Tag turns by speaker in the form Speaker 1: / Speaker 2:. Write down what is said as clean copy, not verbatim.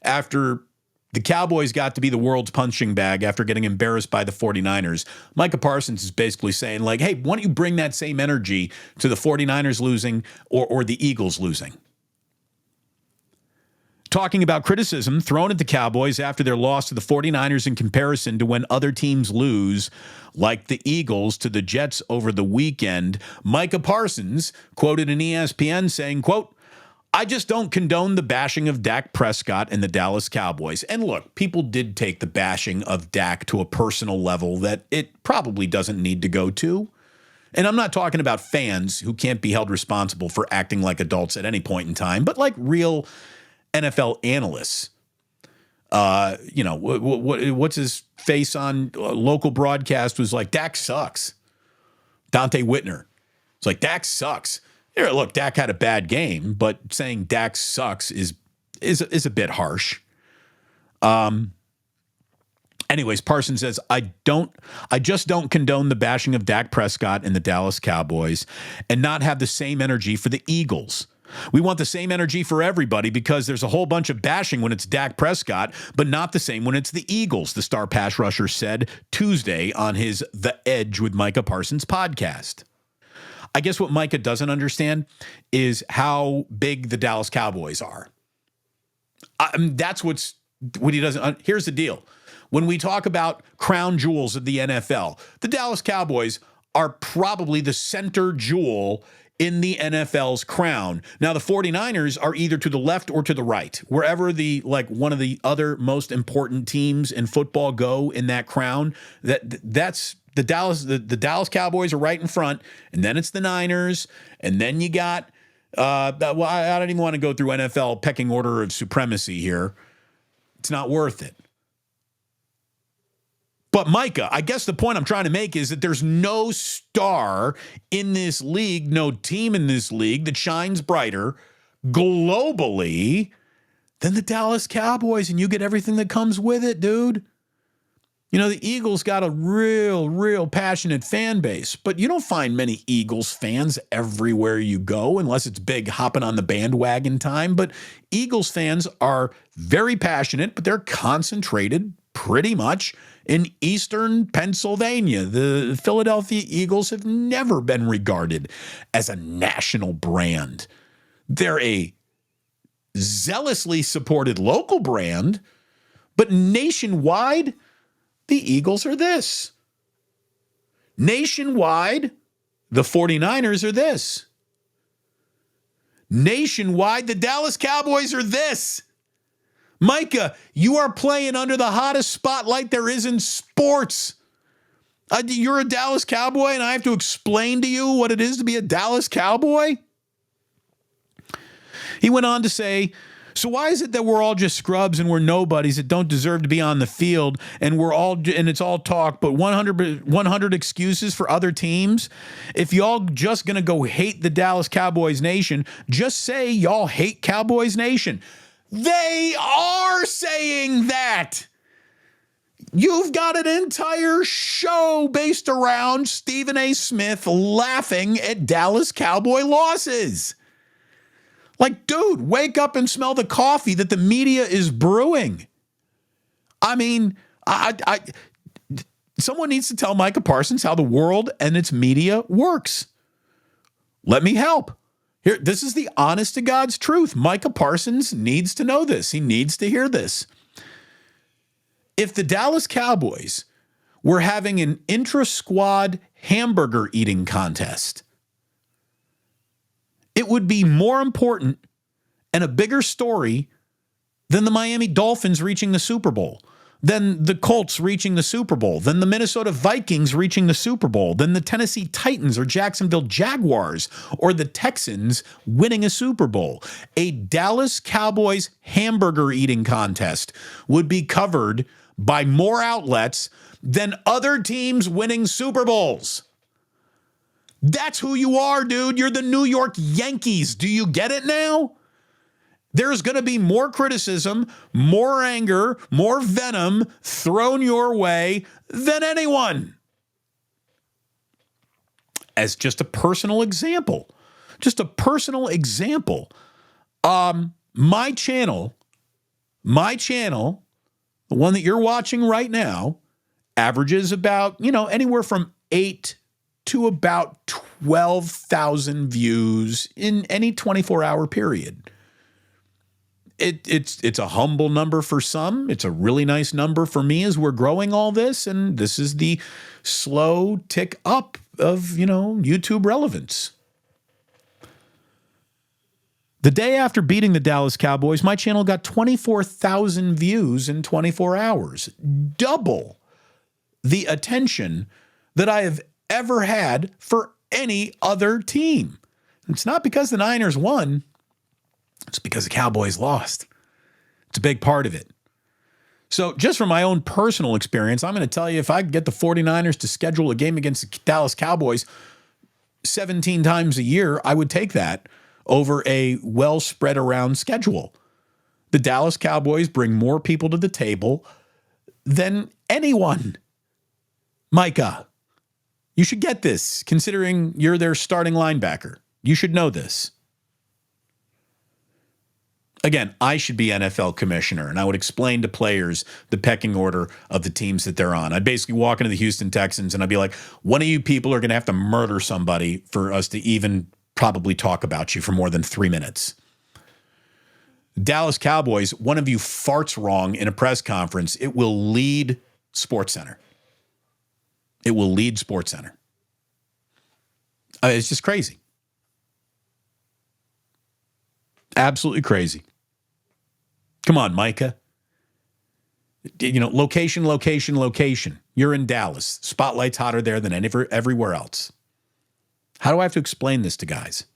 Speaker 1: after the Cowboys got to be the world's punching bag after getting embarrassed by the 49ers. Micah Parsons is basically saying, like, hey, why don't you bring that same energy to the 49ers losing or the Eagles losing? Talking about criticism thrown at the Cowboys after their loss to the 49ers in comparison to when other teams lose, like the Eagles to the Jets over the weekend, Micah Parsons quoted in ESPN saying, quote, I just don't condone the bashing of Dak Prescott and the Dallas Cowboys. And look, people did take the bashing of Dak to a personal level that it probably doesn't need to go to. And I'm not talking about fans who can't be held responsible for acting like adults at any point in time, but like real NFL analysts. What's his face on local broadcast was like, Dak sucks. Dante Whitner. It's like, Dak sucks. Here, look, Dak had a bad game, but saying Dak sucks is a bit harsh. Anyways, Parsons says, I just don't condone the bashing of Dak Prescott and the Dallas Cowboys and not have the same energy for the Eagles. We want the same energy for everybody because there's a whole bunch of bashing when it's Dak Prescott, but not the same when it's the Eagles, the star pass rusher said Tuesday on his The Edge with Micah Parsons podcast. I guess what Micah doesn't understand is how big the Dallas Cowboys are. That's what he doesn't. Here's the deal. When we talk about crown jewels of the NFL, the Dallas Cowboys are probably the center jewel in the NFL's crown. Now, the 49ers are either to the left or to the right. Wherever one of the other most important teams in football go in that crown, that's the Dallas Cowboys are right in front, and then it's the Niners, and then you got I don't even want to go through NFL pecking order of supremacy here. It's not worth it. But Micah, I guess the point I'm trying to make is that there's no star in this league, no team in this league that shines brighter globally than the Dallas Cowboys, and you get everything that comes with it, dude. You know, the Eagles got a real passionate fan base, but you don't find many Eagles fans everywhere you go unless it's big hopping on the bandwagon time. But Eagles fans are very passionate, but they're concentrated pretty much in eastern Pennsylvania. The Philadelphia Eagles have never been regarded as a national brand. They're a zealously supported local brand, but nationwide, the Eagles are this. Nationwide, the 49ers are this. Nationwide, the Dallas Cowboys are this. Micah, you are playing under the hottest spotlight there is in sports. You're a Dallas Cowboy, and I have to explain to you what it is to be a Dallas Cowboy? He went on to say, so why is it that we're all just scrubs and we're nobodies that don't deserve to be on the field, and it's all talk, but 100 excuses for other teams? If y'all just going to go hate the Dallas Cowboys Nation, just say y'all hate Cowboys Nation. They are saying that. You've got an entire show based around Stephen A. Smith laughing at Dallas Cowboy losses. Like, dude, wake up and smell the coffee that the media is brewing. I mean, someone needs to tell Micah Parsons how the world and its media works. Let me help. Here, this is the honest to God's truth. Micah Parsons needs to know this. He needs to hear this. If the Dallas Cowboys were having an intra-squad hamburger eating contest, it would be more important and a bigger story than the Miami Dolphins reaching the Super Bowl, than the Colts reaching the Super Bowl, than the Minnesota Vikings reaching the Super Bowl, than the Tennessee Titans or Jacksonville Jaguars or the Texans winning a Super Bowl. A Dallas Cowboys hamburger eating contest would be covered by more outlets than other teams winning Super Bowls. That's who you are, dude. You're the New York Yankees. Do you get it now? There's going to be more criticism, more anger, more venom thrown your way than anyone. As just a personal example, my channel, My channel, the one that you're watching right now, averages about, anywhere from 8 to about 12,000 views in any 24-hour period. It's a humble number for some. It's a really nice number for me as we're growing all this, and this is the slow tick up of, YouTube relevance. The day after beating the Dallas Cowboys, my channel got 24,000 views in 24 hours. Double the attention that I have ever had for any other team. It's not because the Niners won. It's because the Cowboys lost. It's a big part of it. So just from my own personal experience, I'm going to tell you, if I could get the 49ers to schedule a game against the Dallas Cowboys 17 times a year, I would take that over a well spread around schedule. The Dallas Cowboys bring more people to the table than anyone. Micah, you should get this, considering you're their starting linebacker. You should know this. Again, I should be NFL commissioner, and I would explain to players the pecking order of the teams that they're on. I'd basically walk into the Houston Texans, and I'd be like, one of you people are going to have to murder somebody for us to even probably talk about you for more than 3 minutes. Dallas Cowboys, one of you farts wrong in a press conference, it will lead SportsCenter. It will lead SportsCenter. It's just crazy. Absolutely crazy. Come on, Micah. Location, location, location. You're in Dallas. Spotlight's hotter there than everywhere else. How do I have to explain this to guys?